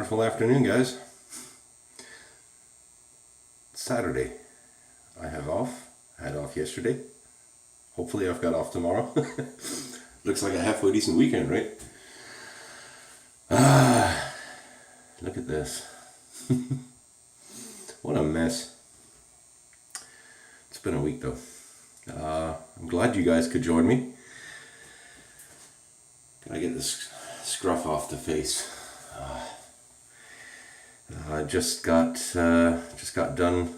Wonderful afternoon, guys. It's Saturday. I have off. I had off yesterday. Hopefully I've got off tomorrow. Looks like a halfway decent weekend, right? Look at this. What a mess. It's been a week though. I'm glad you guys could join me. Can I get this scruff off the face? I just got done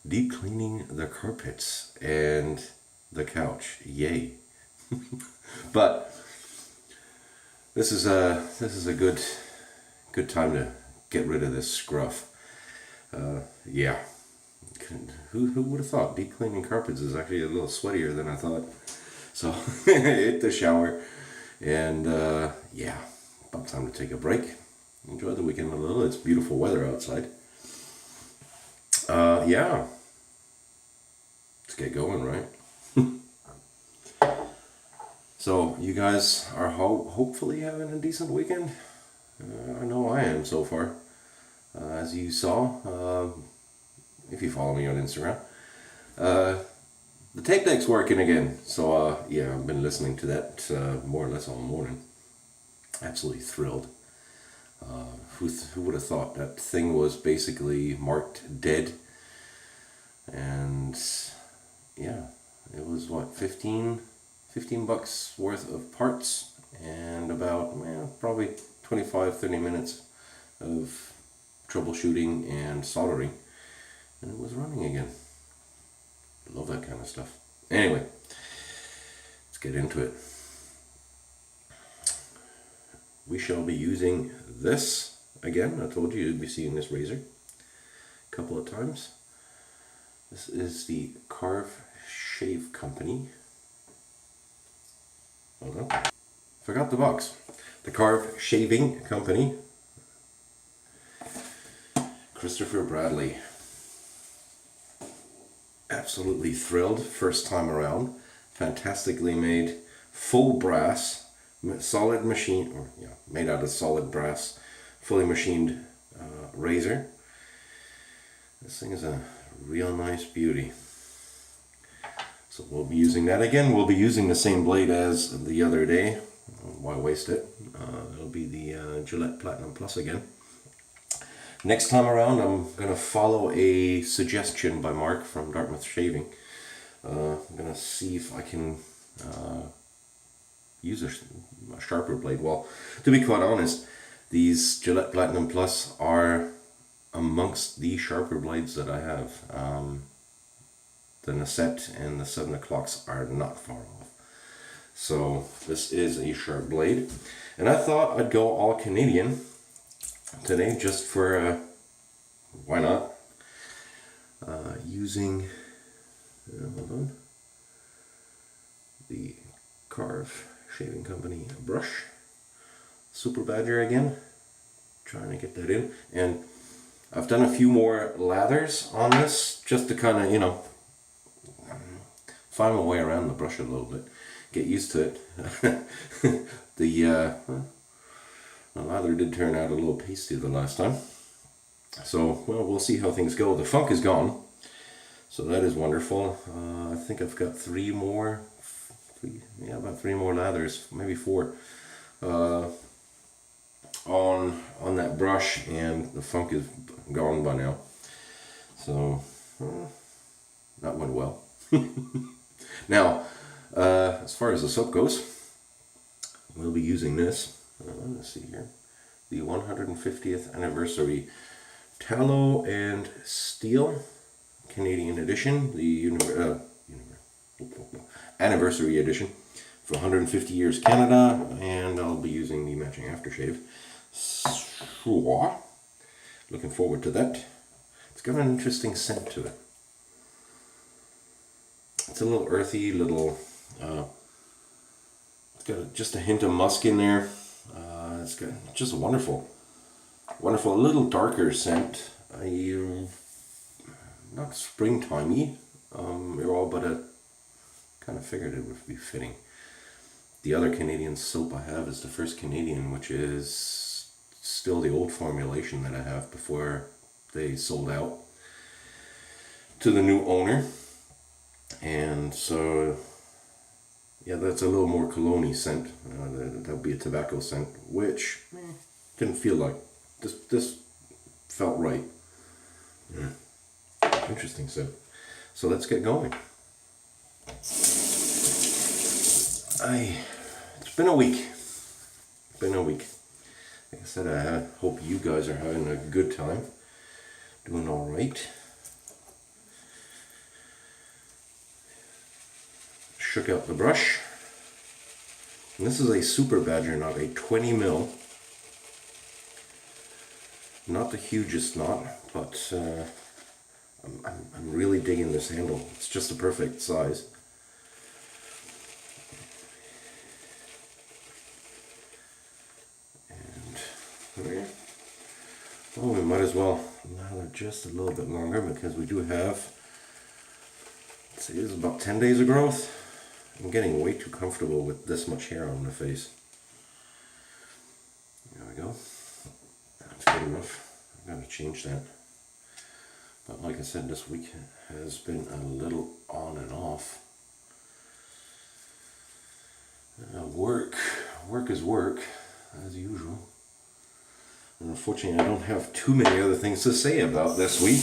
deep cleaning the carpets and the couch. Yay! But this is a good time to get rid of this scruff. Yeah. Who would have thought deep cleaning carpets is actually a little sweatier than I thought. So hit the shower and yeah, about time to take a break. Enjoy the weekend a little. It's beautiful weather outside. Yeah. Let's get going, right? So you guys are hopefully having a decent weekend. I know I am so far. As you saw, if you follow me on Instagram, the tape deck's working again. So yeah, I've been listening to that more or less all morning. Absolutely thrilled. Who would have thought that thing was basically marked dead? And yeah, it was what, 15 bucks worth of parts and about probably 25-30 minutes of troubleshooting and soldering, and it was running again. Love that kind of stuff. Anyway, let's get into it. We shall be using this again. I told you you'd be seeing this razor a couple of times. This is the Carve Shave Company. Hold on. Forgot the box. The Carve Shaving Company. Christopher Bradley. Absolutely thrilled. First time around. Fantastically made. Full brass. Solid machine. Or yeah, made out of solid brass. Fully machined razor. This thing is a real nice beauty. So we'll be using that again. We'll be using the same blade as the other day. Why waste it? It'll be the Gillette Platinum Plus again. Next time around, I'm going to follow a suggestion by Mark from Dartmouth Shaving. I'm going to see if I can use a sharper blade. Well, to be quite honest, these Gillette Platinum Plus are amongst the sharper blades that I have. The Nasset and the 7 o'clocks are not far off. So this is a sharp blade. And I thought I'd go all Canadian today just for, why not? Using, hold on, the Carve Shaving Company brush. Super Badger again. Trying to get that in. And I've done a few more lathers on this just to kind of, find my way around the brush a little bit, get used to it. The lather did turn out a little pasty the last time. So, well, we'll see how things go. The funk is gone, so that is wonderful. I think I've got about three more lathers, maybe 4, on that brush, and the funk is gone by now. So, that went well. Now, as far as the soap goes, we'll be using this. Let's see here. The 150th anniversary Tallow and Steel Canadian edition. The anniversary edition for 150 years Canada, and I'll be using the matching aftershave. Looking forward to that. It's got an interesting scent to it. It's a little earthy, it's got just a hint of musk in there. It's got just a wonderful, a little darker scent. Not springtimey, but I kind of figured it would be fitting. The other Canadian soap I have is the First Canadian, which is still the old formulation that I have before they sold out to the new owner. And so, yeah, that's a little more cologne-y scent. That would be a tobacco scent, which didn't feel like. This felt right. Interesting scent. So let's get going. It's been a week. Like I said, I hope you guys are having a good time. Doing all right. Shook out the brush. And this is a Super Badger knot, a 20 mil. Not the hugest knot, but I'm really digging this handle. It's just the perfect size. And well, we might as well lather just a little bit longer because we do have, let's see, this is about 10 days of growth. I'm getting way too comfortable with this much hair on the face. There we go. That's good enough. I've got to change that. But like I said, this week has been a little on and off. Work is work, as usual. And unfortunately, I don't have too many other things to say about this week,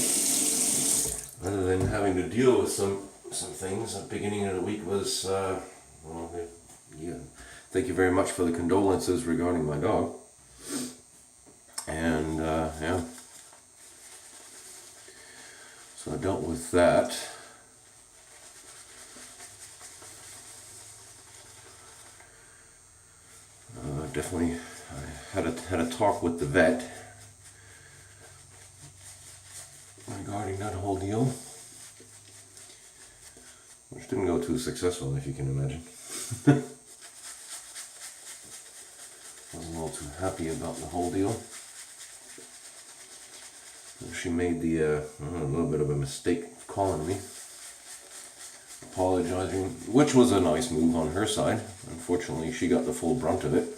other than having to deal with some things. The beginning of the week was, well, yeah. Thank you very much for the condolences regarding my dog. And yeah, so I dealt with that. Definitely, I had a talk with the vet regarding that whole deal, which didn't go too successful, if you can imagine. Wasn't all too happy about the whole deal. She made a little bit of a mistake calling me, apologizing, which was a nice move on her side. Unfortunately, she got the full brunt of it.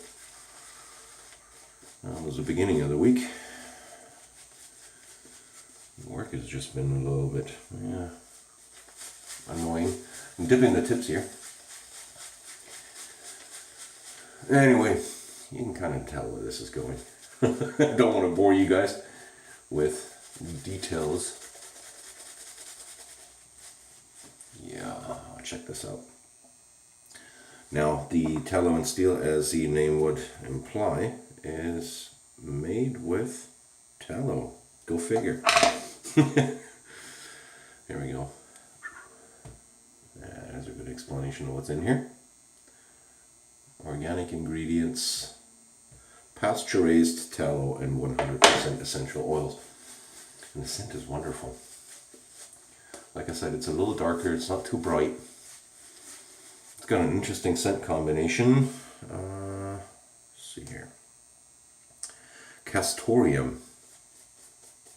That was the beginning of the week. Work has just been a little bit, annoying. I'm dipping the tips here. Anyway, you can kind of tell where this is going. I don't want to bore you guys with details. Yeah, check this out. Now, the tallow and steel, as the name would imply, is made with tallow. Go figure. There we go. There's a good explanation of what's in here. Organic ingredients, pasture-raised tallow, and 100% essential oils. And the scent is wonderful. Like I said, it's a little darker, it's not too bright. It's got an interesting scent combination. Let's see here. Castoreum.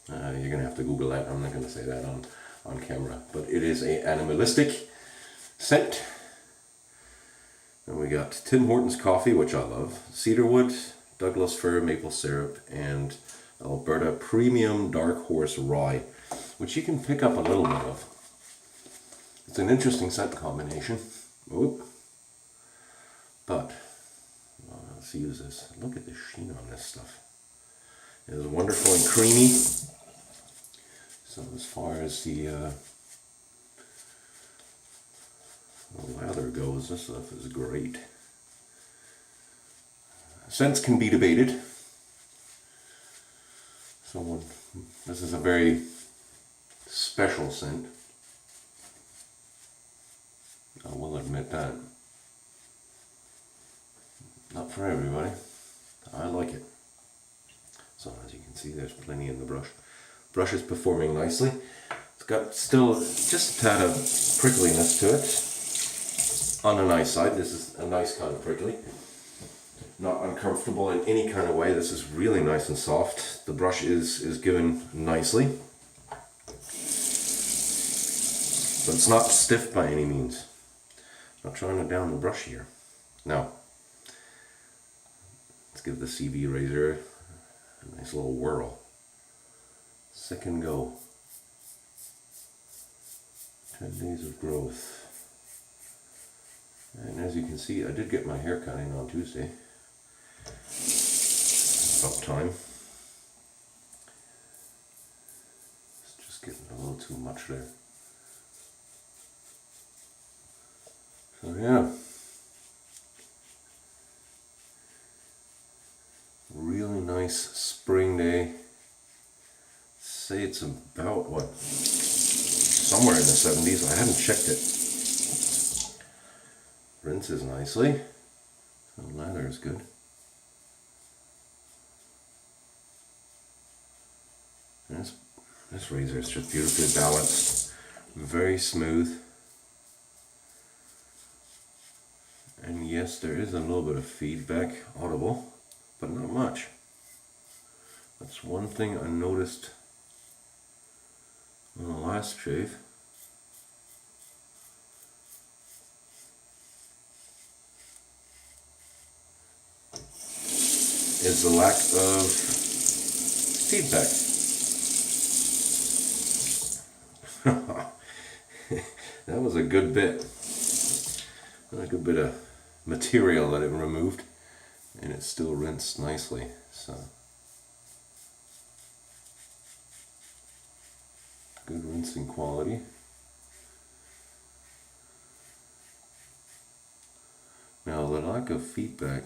You're going to have to Google that. I'm not going to say that on camera. But it is an animalistic scent. And we got Tim Hortons coffee, which I love. Cedarwood, Douglas fir, maple syrup, and Alberta Premium Dark Horse Rye, which you can pick up a little bit of. It's an interesting scent combination. Oop. But let's use this. Look at the sheen on this stuff. It is wonderful and creamy. So as far as the lather goes, this stuff is great. Scents can be debated. This is a very special scent. I will admit that. Not for everybody. I like it. So as you can see, there's plenty in the brush. Brush is performing nicely. It's got still just a tad of prickliness to it. On the nice side, this is a nice kind of prickly. Not uncomfortable in any kind of way. This is really nice and soft. The brush is given nicely. But it's not stiff by any means. Not trying to down the brush here. Now, let's give the CV razor A nice little whirl. Second go. 10 days of growth. And as you can see, I did get my hair cut in on Tuesday. About time. It's just getting a little too much there. So yeah. Really nice spring day. Say it's about what? Somewhere in the 70s. I haven't checked it. Rinses nicely. The lather is good. And this razor is just beautifully balanced. Very smooth. And yes, there is a little bit of feedback audible, but not much. That's one thing I noticed on the last shave. Is the lack of feedback. That was a good bit. A good bit of material that it removed, and it still rinsed nicely. So good rinsing quality. Now the lack of feedback,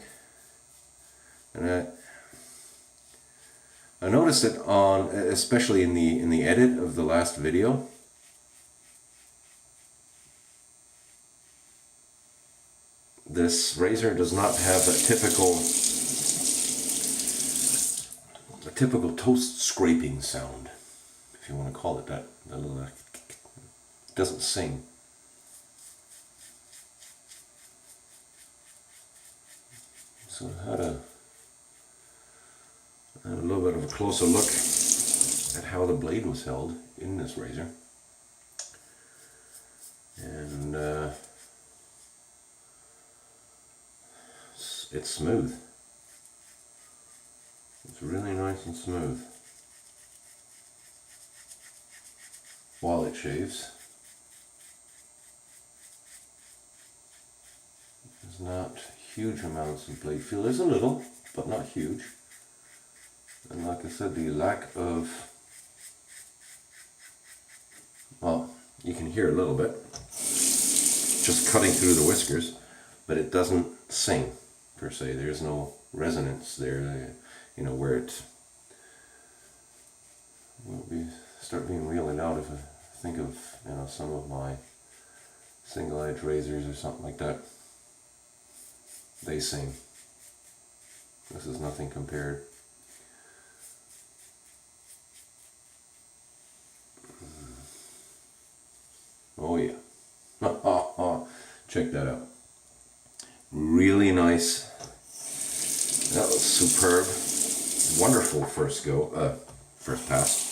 and I noticed it on, especially in the edit of the last video. This razor does not have a typical toast scraping sound, if you want to call it that. That little, it doesn't sing. So I had a little bit of a closer look at how the blade was held in this razor, and it's smooth. It's really nice and smooth while it shaves. There's not huge amounts of blade feel. There's a little, but not huge. And like I said, the lack of, well, you can hear a little bit just cutting through the whiskers, but it doesn't sing per se. There's no resonance there, you know, where it will start being really loud. If I think of, you know, some of my single edge razors or something like that, they sing. This is nothing compared. Oh yeah. Check that out. Really nice. That was superb. Wonderful first pass.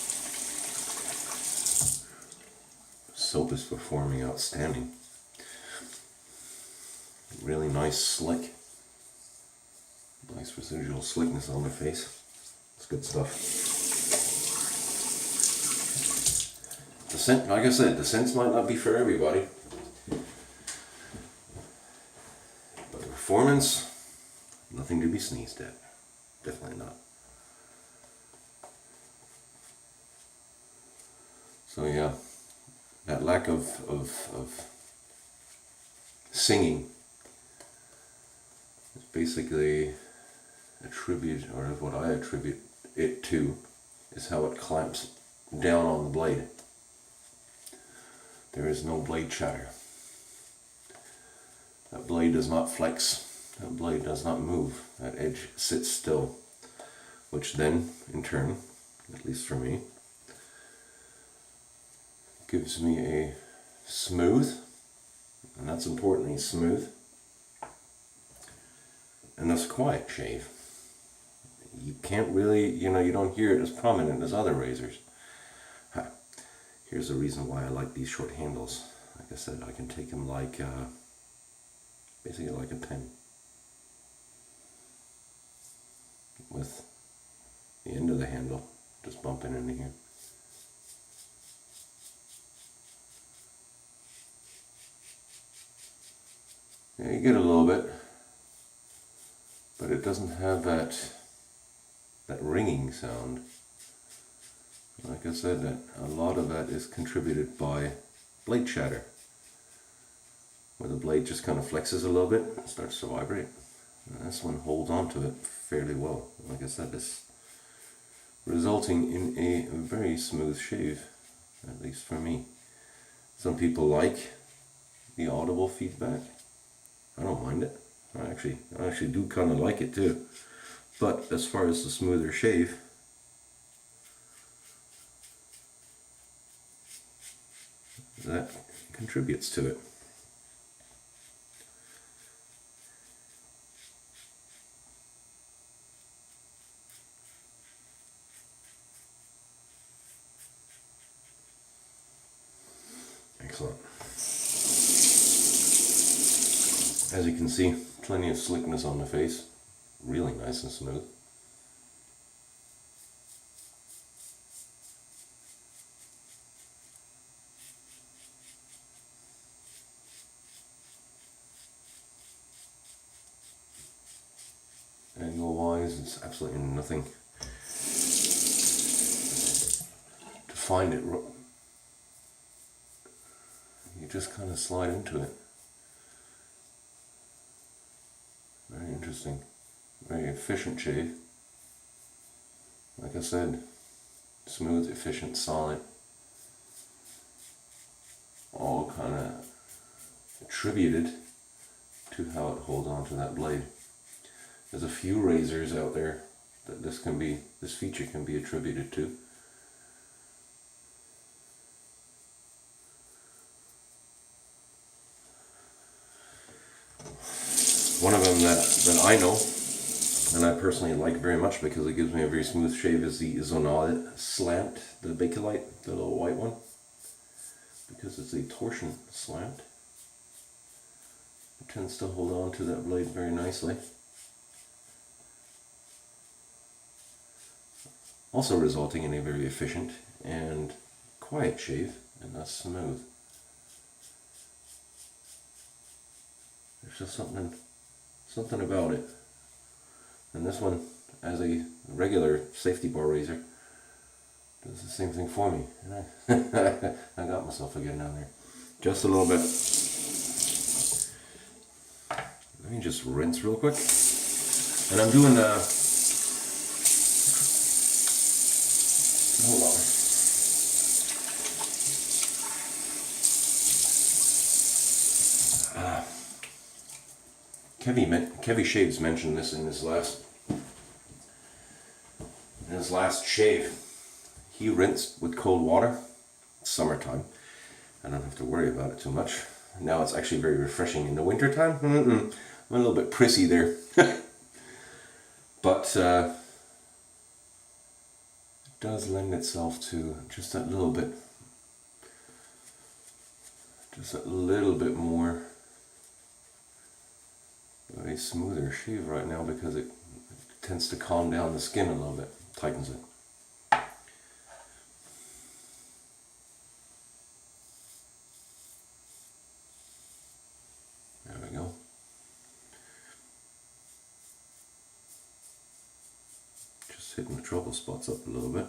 Soap is performing outstanding. Really nice slick. Nice residual slickness on the face. It's good stuff. The scent, like I said, the scents might not be for everybody. But the performance, nothing to be sneezed at. Definitely not. So yeah, that lack of singing is basically what I attribute it to, is how it clamps down on the blade. There is no blade chatter. That blade does not flex. That blade does not move. That edge sits still, which then, in turn, at least for me, gives me a smooth, and that's importantly smooth, and thus quiet shave. You can't really, you know, you don't hear it as prominent as other razors. Here's the reason why I like these short handles. Like I said, I can take them like, basically like a pen, with the end of the handle, just bumping into here. Yeah, you get a little bit, but it doesn't have that ringing sound. Like I said, that a lot of that is contributed by blade chatter, where the blade just kind of flexes a little bit and starts to vibrate. And this one holds on to it fairly well. Like I said, it's resulting in a very smooth shave, at least for me. Some people like the audible feedback. I don't mind it. I actually do kind of like it too. But as far as the smoother shave, that contributes to it. Excellent. As you can see, plenty of slickness on the face. Really nice and smooth. Angle wise, it's absolutely nothing to find it. You just kind of slide into it. Very interesting. Very efficient shave. Like I said, smooth, efficient, solid. All kind of attributed to how it holds on to that blade. There's a few razors out there that this feature can be attributed to. One of them that I know, and I personally like very much because it gives me a very smooth shave, is the Zonade Slant, the Bakelite, the little white one. Because it's a torsion slant, it tends to hold on to that blade very nicely. Also resulting in a very efficient and quiet shave, and thus smooth. There's just something about it. And this one, as a regular safety bar razor, does the same thing for me. And I got myself again down there. Just a little bit. Let me just rinse real quick. And I'm doing hold on. Kevy Shaves mentioned this in his last shave. He rinsed with cold water. It's summertime. I don't have to worry about it too much. Now it's actually very refreshing in the wintertime. I'm a little bit prissy there. But it does lend itself to just a little bit more of a smoother shave right now, because it tends to calm down the skin a little bit, tightens it. There we go. Just hitting the trouble spots up a little bit.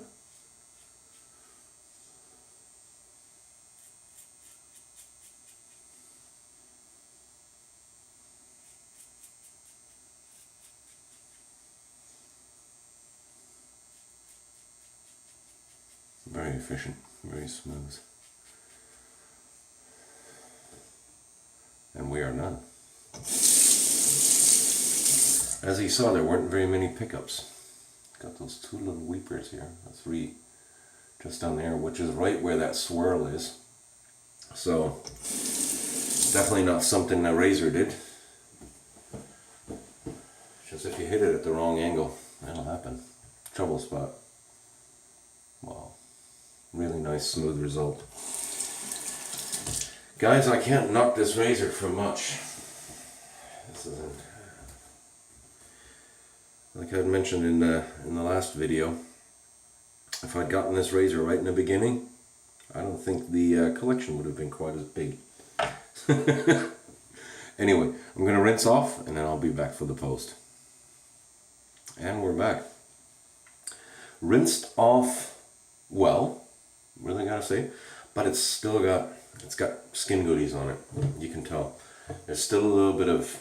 Very efficient, very smooth. And we are none. As you saw, there weren't very many pickups. Got those two little weepers here, 3 just down there, which is right where that swirl is. So, definitely not something a razor did. Just if you hit it at the wrong angle, that'll happen. Trouble spot. Wow. Really nice, smooth result. Guys, I can't knock this razor for much. This isn't... Like I had mentioned in the last video, if I'd gotten this razor right in the beginning, I don't think the collection would have been quite as big. Anyway, I'm going to rinse off and then I'll be back for the post. And we're back. Rinsed off well, really gotta say, but it's still got skin goodies on it. You can tell. There's still a little bit of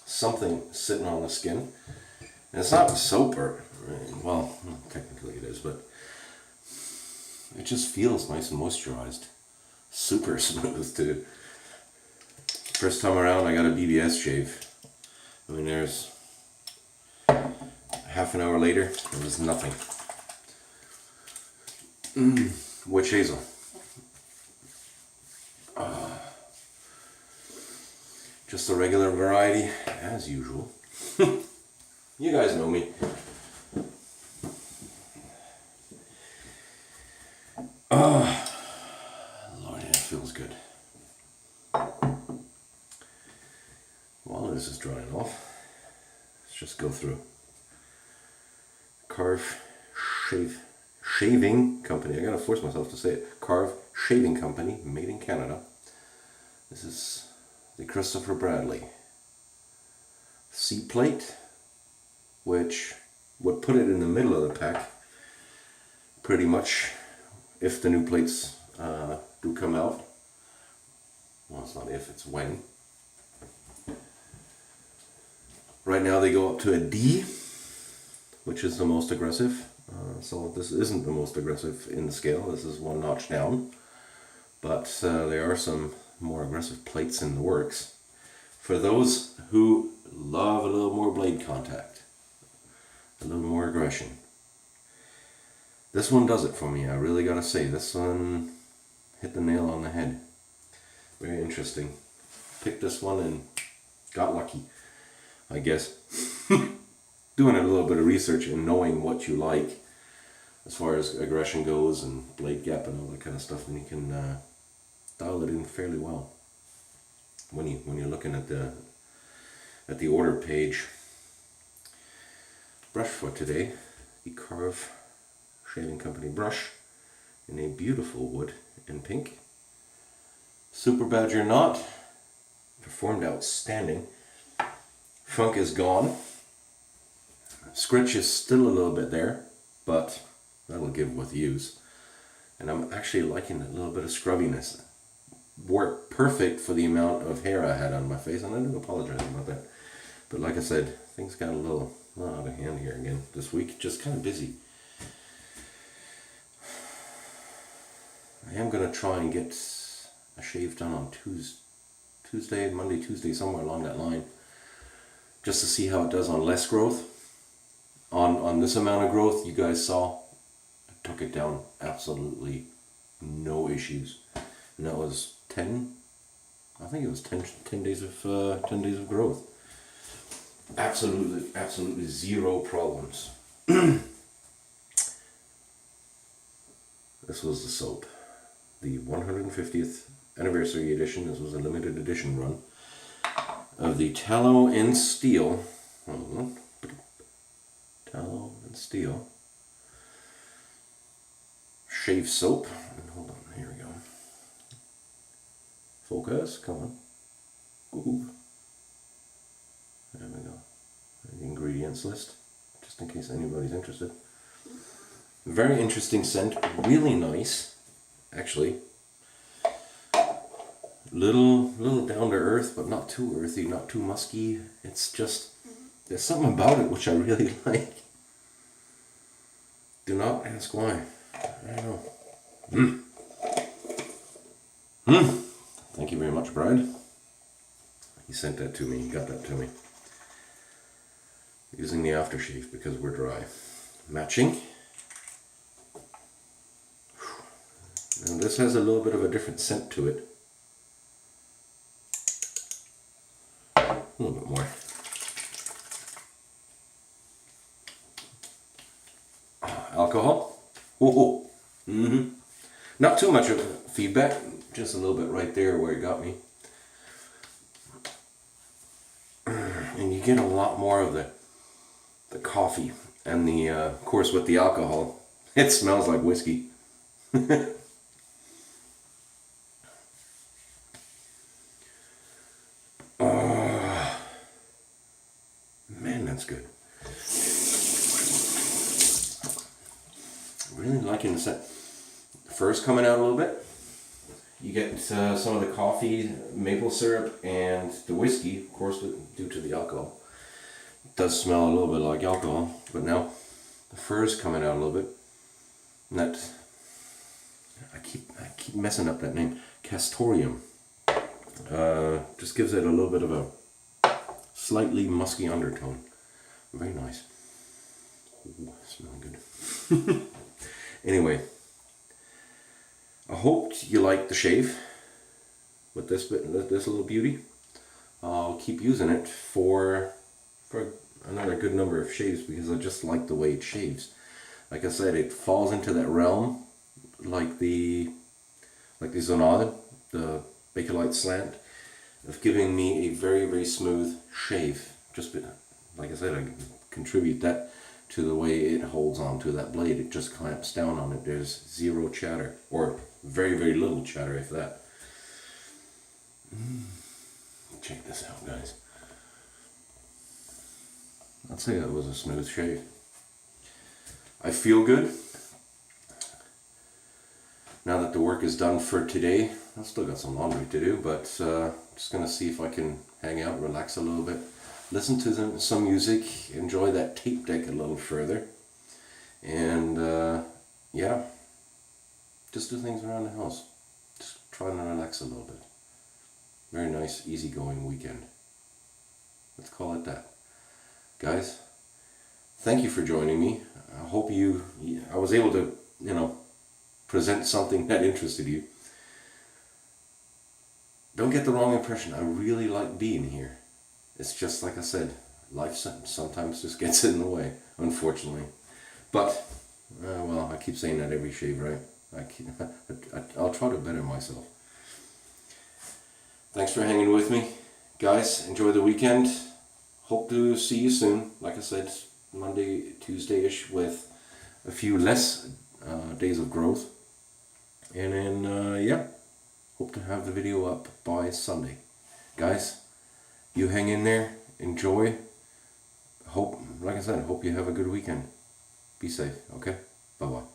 something sitting on the skin. And it's not soap or, well, technically it is, but it just feels nice and moisturized. Super smooth too. First time around I got a BBS shave. I mean, there's half an hour later, there was nothing. Witch hazel. Just a regular variety, as usual. You guys know me. Lord, it feels good. While this is drying off, let's just go through. Carve Shaving Company. I gotta force myself to say it. Carve Shaving Company, made in Canada. This is the Christopher Bradley seat plate, which would put it in the middle of the pack pretty much if the new plates do come out. Well, it's not if, it's when. Right now they go up to a D, which is the most aggressive. So this isn't the most aggressive in the scale. This is one notch down. But there are some more aggressive plates in the works for those who love a little more blade contact, a little more aggression. This one does it for me, I really gotta say. This one hit the nail on the head. Very interesting. Picked this one and got lucky, I guess. Doing a little bit of research and knowing what you like as far as aggression goes and blade gap and all that kind of stuff, and you can dial it in fairly well when you're looking at the order page. Brush for today, the Carve Shaving Company brush in a beautiful wood in pink. Super Badger knot, performed outstanding. Funk is gone. Scritch is still a little bit there, but that'll give with use. And I'm actually liking a little bit of scrubbiness. Worked perfect for the amount of hair I had on my face, and I do apologize about that. But like I said, things got a little out of hand here again this week. Just kind of busy. I am going to try and get a shave done on Monday, Tuesday, somewhere along that line, just to see how it does on less growth. On this amount of growth, you guys saw, I took it down absolutely no issues. And that was 10 days of growth. Absolutely zero problems. This was the soap. The 150th anniversary edition. This was a limited edition run of the Tallow and Steel. Tallow and Steel shave soap. And hold on, here we go. Focus, come on. Ooh. There we go. The ingredients list, just in case anybody's interested. Very interesting scent, really nice, actually. Little down to earth, but not too earthy, not too musky. It's just, there's something about it which I really like. Do not ask why. I don't know. Thank you very much, Brad. He sent that to me, he got that to me. Using the aftershave because we're dry. Matching. And this has a little bit of a different scent to it. A little bit more. Alcohol. Oh. Not too much of feedback, just a little bit right there where it got me. And you get a lot more of the the coffee and the, of course, with the alcohol, it smells like whiskey. Oh, man, that's good. Really liking the scent. First coming out a little bit. You get some of the coffee, maple syrup, and the whiskey, of course, due to the alcohol. It does smell a little bit like alcohol, but now the fur's coming out a little bit. And that, I keep messing up that name. Castoreum. Just gives it a little bit of a slightly musky undertone. Very nice. Ooh, smelling good. Anyway, I hope you like the shave with this little beauty. I'll keep using it for another good number of shaves because I just like the way it shaves. Like I said, it falls into that realm like the Zonada, the Bakelite slant, of giving me a very, very smooth shave. Just like I said, I contribute that to the way it holds on to that blade. It just clamps down on it. There's zero chatter, or very, very little chatter, if that. Check this out, guys. I'd say that was a smooth shave. I feel good. Now that the work is done for today, I've still got some laundry to do, but just gonna see if I can hang out, relax a little bit, listen to some music, enjoy that tape deck a little further, and yeah, just do things around the house. Just try and relax a little bit. Very nice, easygoing weekend. Let's call it that. Guys, thank you for joining me. I hope I was able to, present something that interested you. Don't get the wrong impression. I really like being here. It's just like I said, life sometimes just gets in the way, unfortunately. But, well, I keep saying that every shave, right? I'll try to better myself. Thanks for hanging with me. Guys, enjoy the weekend. Hope to see you soon. Like I said, Monday, Tuesday-ish with a few less days of growth. And then, yeah, hope to have the video up by Sunday. Guys, you hang in there. Enjoy. Like I said, hope you have a good weekend. Be safe, okay? Bye-bye.